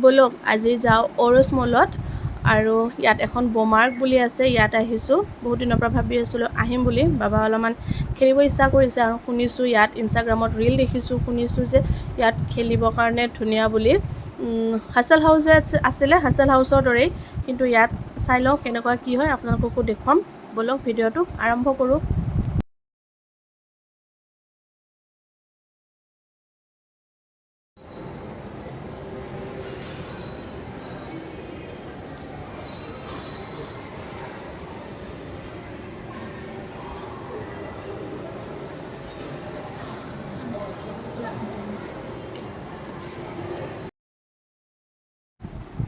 ব'লক আজি যাওঁ অৰছ মলত আৰু ইয়াত এখন বমাৰ্ক বুলি আছে, ইয়াত আহিছোঁ। বহুত দিনৰ পৰা ভাবি আছিলোঁ আহিম বুলি। বাবা অলপমান খেলিব ইচ্ছা কৰিছে আৰু শুনিছোঁ ইয়াত ইনষ্টাগ্ৰামত ৰীল দেখিছোঁ, শুনিছোঁ যে ইয়াত খেলিবৰ কাৰণে ধুনীয়া বুলি। হাছল হাউচ আছিলে, হাছল হাউচৰ দৰেই, কিন্তু ইয়াত চাই লওঁ কেনেকুৱা কি হয়, আপোনালোককো দেখুৱাম। ব'লক ভিডিঅ'টো আৰম্ভ কৰোঁ।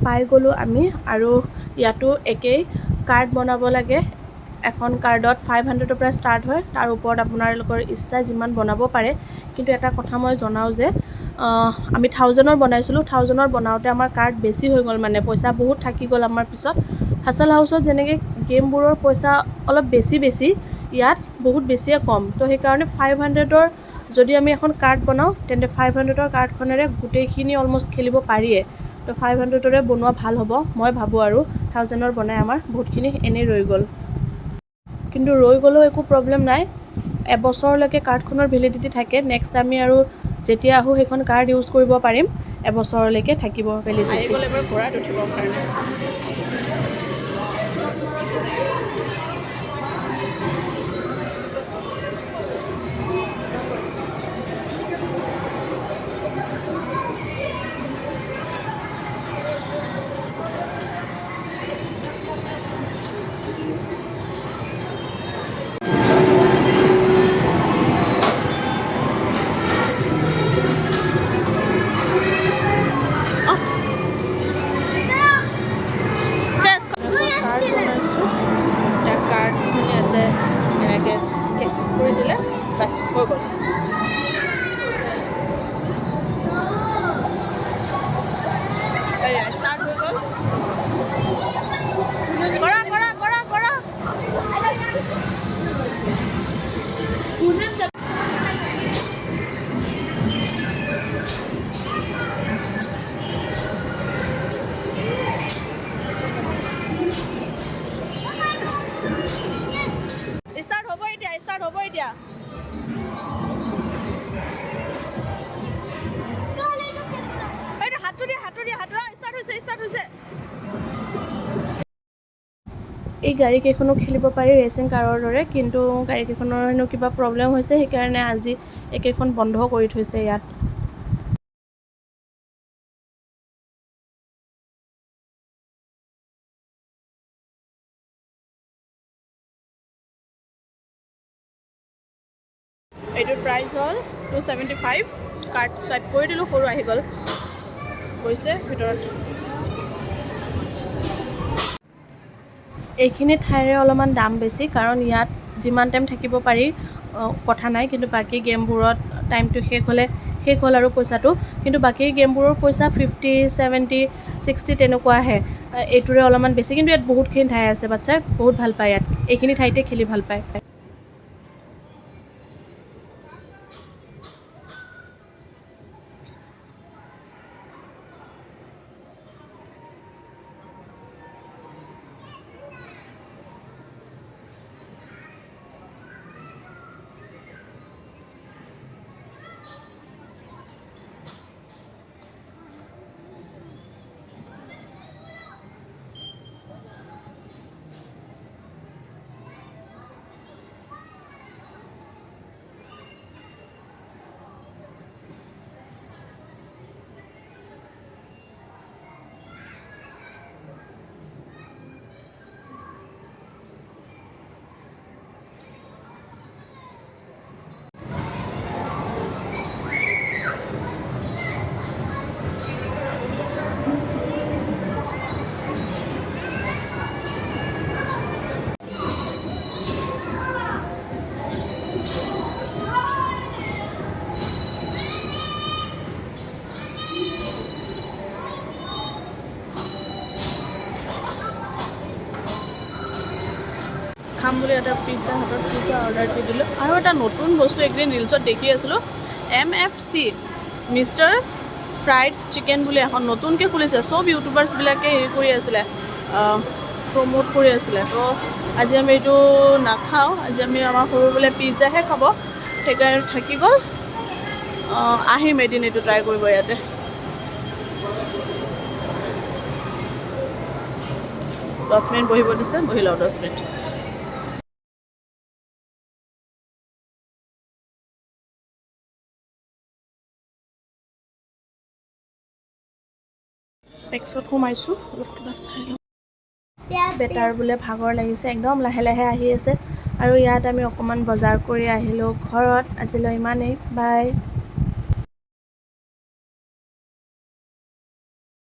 পাই গ'লোঁ আমি, আৰু ইয়াতো একেই কাৰ্ড বনাব লাগে। এখন কাৰ্ডত 500ৰ পৰা ষ্টাৰ্ট হয়, তাৰ ওপৰত আপোনালোকৰ ইচ্ছা যিমান বনাব পাৰে। কিন্তু এটা কথা মই জনাওঁ যে আমি 1000ৰ বনাইছিলোঁ, 1000ৰ বনাওঁতে আমাৰ কাৰ্ড বেছি হৈ গ'ল, মানে পইচা বহুত থাকি গ'ল আমাৰ পিছত। হাছল হাউচত যেনেকৈ গেমবোৰৰ পইচা অলপ বেছি, ইয়াত বহুত বেছিয়ে কম। তো সেইকাৰণে 500ৰ যদি আমি এখন কাৰ্ড বনাওঁ তেন্তে 500ৰ কাৰ্ডখনেৰে গোটেইখিনি অলম'ষ্ট খেলিব পাৰিয়ে। তো 500ৰে বনোৱা ভাল হ'ব মই ভাবোঁ, আৰু 1000ৰ বনাই আমাৰ বহুতখিনি এনেই ৰৈ গ'ল। কিন্তু ৰৈ গ'লেও একো প্ৰব্লেম নাই, এবছৰলৈকে কাৰ্ডখনৰ ভেলিডিটি থাকে। নেক্সট আমি আৰু যেতিয়া আহোঁ সেইখন কাৰ্ড ইউজ কৰিব পাৰিম, এবছৰলৈকে থাকিব ভেলিডিটি। আহি গ'ল এবাৰ ঘোঁৰাত উঠিবৰ কাৰণে। কাৰ্ডখন ইয়াতে এনেকৈ স্কেন কৰি দিলে বাছ হৈ গ'ল। ষ্টাৰ্ট হৈ গ'ল। কৰা কৰা কৰা কৰা। ষ্টাৰ্ট হ'ব এতিয়া, ষ্টাৰ্ট হ'ব এতিয়া। হাতটো দিয়া, হাতটো দিয়া, হাতটো ষ্টাৰ্ট হৈছে, ষ্টাৰ্ট হৈছে। এই গাড়ীকেইখনো খেলিব পাৰি ৰেচিং কাৰৰ দৰে, কিন্তু গাড়ীকেইখনৰ হেনো কিবা প্ৰব্লেম হৈছে, সেইকাৰণে আজি এইকেইখন বন্ধ কৰি থৈছে ইয়াত। এইটোৰ প্ৰাইচ হ'ল 275। কাৰ্ড চুৱাইপ কৰি দিলোঁ, সৰু আহি গ'ল, গৈছে ভিতৰত। এইখিনি ঠাইৰে অলপমান দাম বেছি, কাৰণ ইয়াত যিমান টাইম থাকিব পাৰি কথা নাই, কিন্তু বাকী গেমবোৰত টাইমটো শেষ হ'লে শেষ হ'ল আৰু পইচাটো। কিন্তু বাকী গেমবোৰৰ পইচা 50, 70, 60 তেনেকুৱা আহে। এইটোৰে অলপমান বেছি, কিন্তু ইয়াত বহুতখিনি ঠাই আছে, বাচ্ছাই বহুত ভাল পায় ইয়াত, এইখিনি ঠাইতে খেলি ভাল পায়। খাম বুলি এটা পিজ্জা হাতত পিজ্জা অৰ্ডাৰ দি দিলোঁ। আৰু এটা নতুন বস্তু এইকেইদিন ৰিলছত দেখি আছিলোঁ, MFC মিষ্টাৰ ফ্ৰাইড চিকেন বুলি এখন নতুনকৈ খুলিছে, চব ইউটিউবাৰ্ছবিলাকে হেৰি কৰি আছিলে, প্ৰমোট কৰি আছিলে। তো আজি আমি এইটো নাখাওঁ, আজি আমি আমাৰ সৰু বোলে পিজ্জাহে খাব, সেইকাৰণে থাকি গ'ল। আহিম এদিন এইটো ট্ৰাই কৰিব ইয়াতে। 10 মিনিট বহিব দিছে, বহি লওঁ 10 মিনিট। টেক্সত সোমাইছোঁ, অলপ কিবা চাই লওঁ। বেটাৰ বোলে ভাগৰ লাগিছে, একদম লাহে লাহে আহি আছে। আৰু ইয়াত আমি অকণমান বজাৰ কৰি আহিলোঁ ঘৰত। আজিলৈ ইমানেই, বাই।